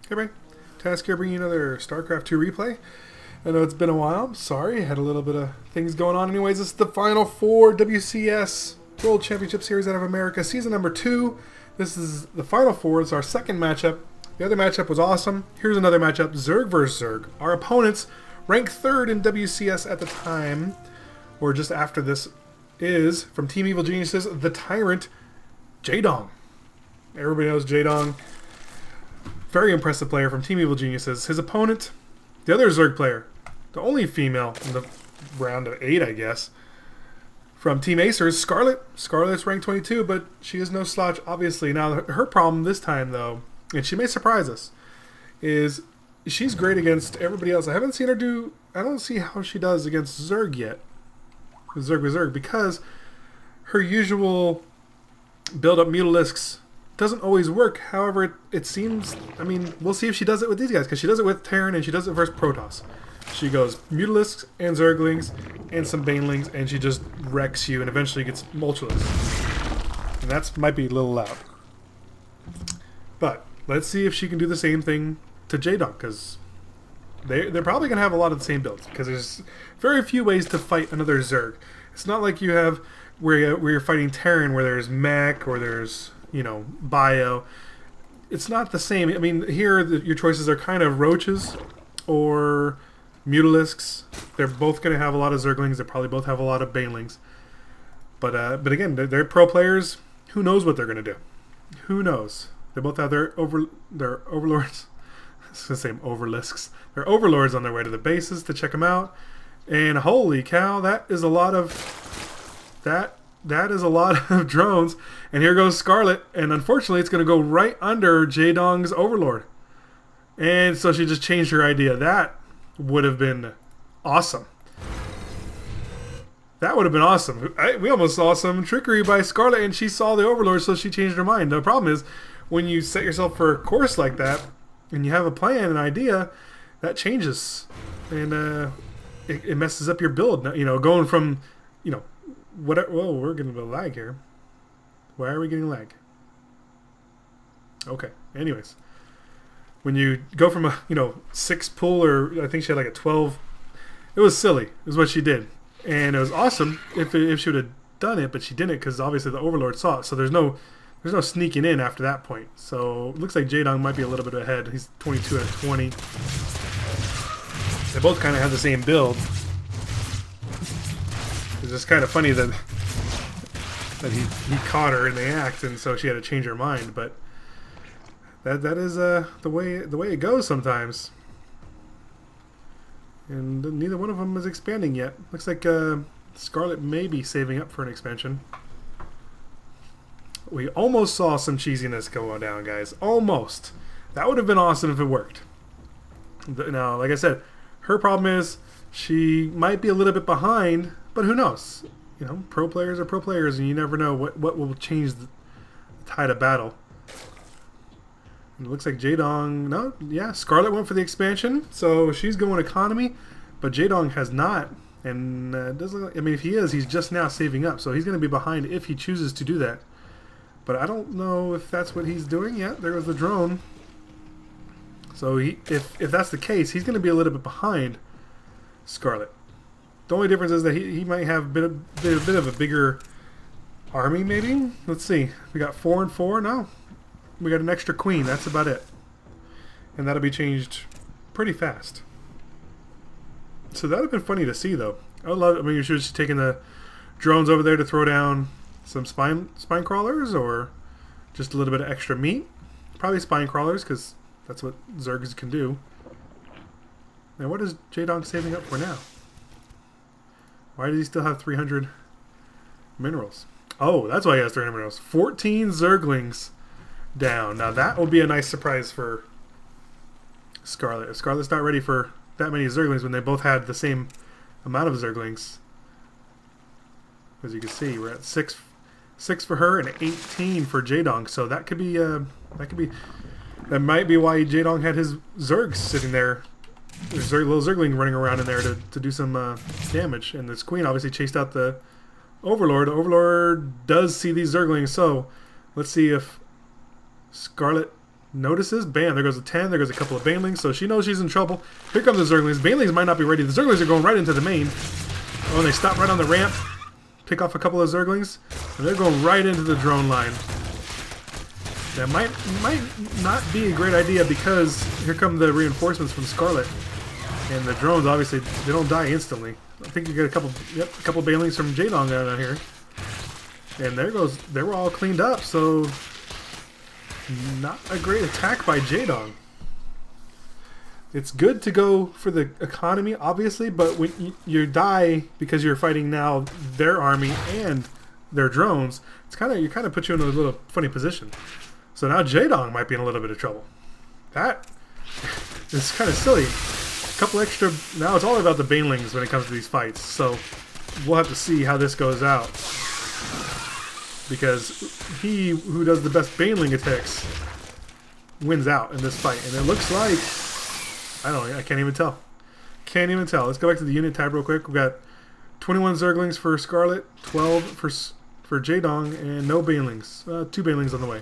Hey, Ray. Task here bringing you another Starcraft 2 replay. I know it's been a while. I'm sorry. Had a little bit of things going on. Anyways, this is the Final Four WCS World Championship Series out of America, Season number 2. This is the Final Four. It's our second matchup. The other matchup was awesome. Here's another matchup, Zerg versus Zerg. Our opponents, ranked 3rd in WCS at the time, or just after this, is, from Team Evil Geniuses, the Tyrant, Jaedong. Everybody knows Jaedong. Very impressive player from Team Evil Geniuses. His opponent, the other Zerg player, the only female in the round of 8, I guess, from Team Acers, Scarlett. Scarlett's ranked 22, but she is no slouch, obviously. Now, her problem this time, though, and she may surprise us, is she's great against everybody else. I haven't seen her do... I don't see how she does against Zerg yet. Zerg with Zerg, because her usual build-up Mutalisks doesn't always work. However, it seems... I mean, we'll see if she does it with these guys, because she does it with Terran and she does it versus Protoss. She goes Mutalisks and Zerglings and some Banelings, and she just wrecks you and eventually gets Mulchulus. And that might be a little loud. But let's see if she can do the same thing to Jaedong, because they're probably going to have a lot of the same builds, because there's very few ways to fight another Zerg. It's not like you have where you're fighting Terran, where there's mech or there's, you know, bio. It's not the same. I mean, here your choices are kind of roaches or Mutalisks. They're both going to have a lot of Zerglings. They probably both have a lot of Banelings. But again, they're pro players. Who knows what they're going to do? Who knows? They both have their overlords. I was going to say overlisks. They're overlords on their way to the bases to check them out. And holy cow, that is a lot of... That is a lot of drones. And here goes Scarlett. And unfortunately, it's going to go right under Jaedong's overlord. And so she just changed her idea. That would have been awesome. That would have been awesome. We almost saw some trickery by Scarlett, and she saw the overlord, so she changed her mind. The problem is, when you set yourself for a course like that, and you have a plan, an idea, that changes. And it messes up your build. You know, going from, you know, whatever. Whoa, we're getting a bit of lag here. Why are we getting lag? Okay. Anyways, when you go from a 6 pull, or I think she had like a 12, it was silly. Is what she did, and it was awesome if she would have done it, but she didn't, because obviously the overlord saw it. So there's no sneaking in after that point. So it looks like Jaedong might be a little bit ahead. He's 22 out of 20. They both kind of have the same build. It's just kind of funny that he caught her in the act, and so she had to change her mind. But that is the way it goes sometimes. And neither one of them is expanding yet. Looks like Scarlett may be saving up for an expansion. We almost saw some cheesiness go down, guys. Almost. That would have been awesome if it worked. Now, like I said, her problem is she might be a little bit behind, but who knows? You know, pro players are pro players, and you never know what will change the tide of battle. And it looks like Jaedong... No, yeah, Scarlett went for the expansion, so she's going economy, but Jaedong has not. And it doesn't look like... I mean, if he is, he's just now saving up, so he's going to be behind if he chooses to do that. But I don't know if that's what he's doing yet. There was the drone. So if that's the case, he's going to be a little bit behind Scarlett. The only difference is that he might have a bit of a bigger army, maybe? Let's see. We got 4 and 4 now. We got an extra queen. That's about it. And that'll be changed pretty fast. So that would have been funny to see, though. I mean, you should have just taken the drones over there to throw down some spine crawlers, or just a little bit of extra meat. Probably spine crawlers, because that's what Zergs can do. Now, what is Jaedong saving up for now? Why does he still have 300 minerals? Oh, that's why he has 300 minerals. 14 Zerglings down. Now, that will be a nice surprise for Scarlett. If Scarlett's not ready for that many Zerglings when they both had the same amount of Zerglings. As you can see, we're at 6 for her and 18 for Jaedong. So that could be that might be why Jaedong had his Zergs sitting there. There's a little Zergling running around in there to do some damage. And this queen obviously chased out the Overlord. The Overlord does see these Zerglings, so let's see if Scarlett notices. Bam, there goes a 10. There goes a couple of banelings, so she knows she's in trouble. Here come the zerglings. Banelings might not be ready. The zerglings are going right into the main. Oh, and they stop right on the ramp. Pick off a couple of zerglings, and they're going right into the drone line. That might not be a great idea because here come the reinforcements from Scarlett. And the drones, obviously, they don't die instantly. I think you get a couple banelings from Jaedong down here. And there goes, they were all cleaned up, so not a great attack by Jaedong. It's good to go for the economy, obviously, but when you die because you're fighting now their army and their drones, you're kind of put you in a little funny position. So now Jaedong might be in a little bit of trouble. That is kind of silly. A couple extra. Now it's all about the banelings when it comes to these fights. So we'll have to see how this goes out. Because he who does the best baneling attacks wins out in this fight. And it looks like... I can't even tell. Can't even tell. Let's go back to the unit tab real quick. We've got 21 zerglings for Scarlett, 12 for Jaedong, and no banelings. 2 banelings on the way.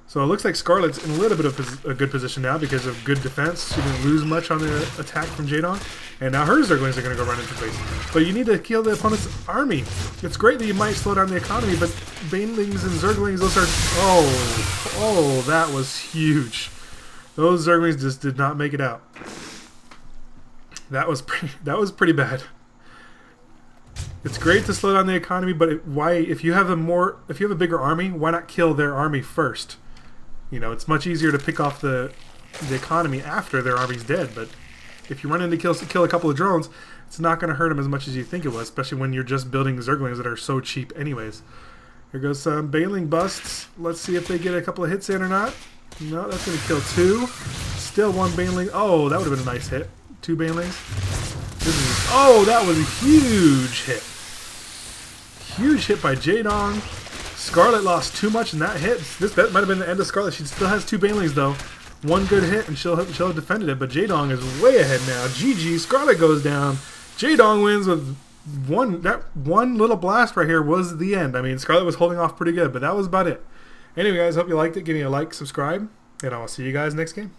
So it looks like Scarlett's in a little bit of a good position now because of good defense. She didn't lose much on the attack from Jaedong. And now her zerglings are going to go run into face. But you need to kill the opponent's army. It's great that you might slow down the economy, but banelings and zerglings, those are... Oh, that was huge. Those zerglings just did not make it out. That was pretty bad. It's great to slow down the economy, but if you have a bigger army, why not kill their army first? You know, it's much easier to pick off the economy after their army's dead. But if you run in to kill a couple of drones, it's not going to hurt them as much as you think it was, especially when you're just building zerglings that are so cheap anyways. Here goes some baneling busts. Let's see if they get a couple of hits in or not. No, that's going to kill 2. Still 1 baneling. Oh, that would have been a nice hit. 2 banelings. Oh, that was a huge hit. Huge hit by Jaedong. Scarlett lost too much in that hit. That might have been the end of Scarlett. She still has 2 banelings though. 1 good hit and she'll have defended it. But Jaedong is way ahead now. GG. Scarlett goes down. Jaedong wins with one little blast right here was the end. I mean, Scarlett was holding off pretty good, but that was about it. Anyway, guys, hope you liked it. Give me a like, subscribe, and I'll see you guys next game.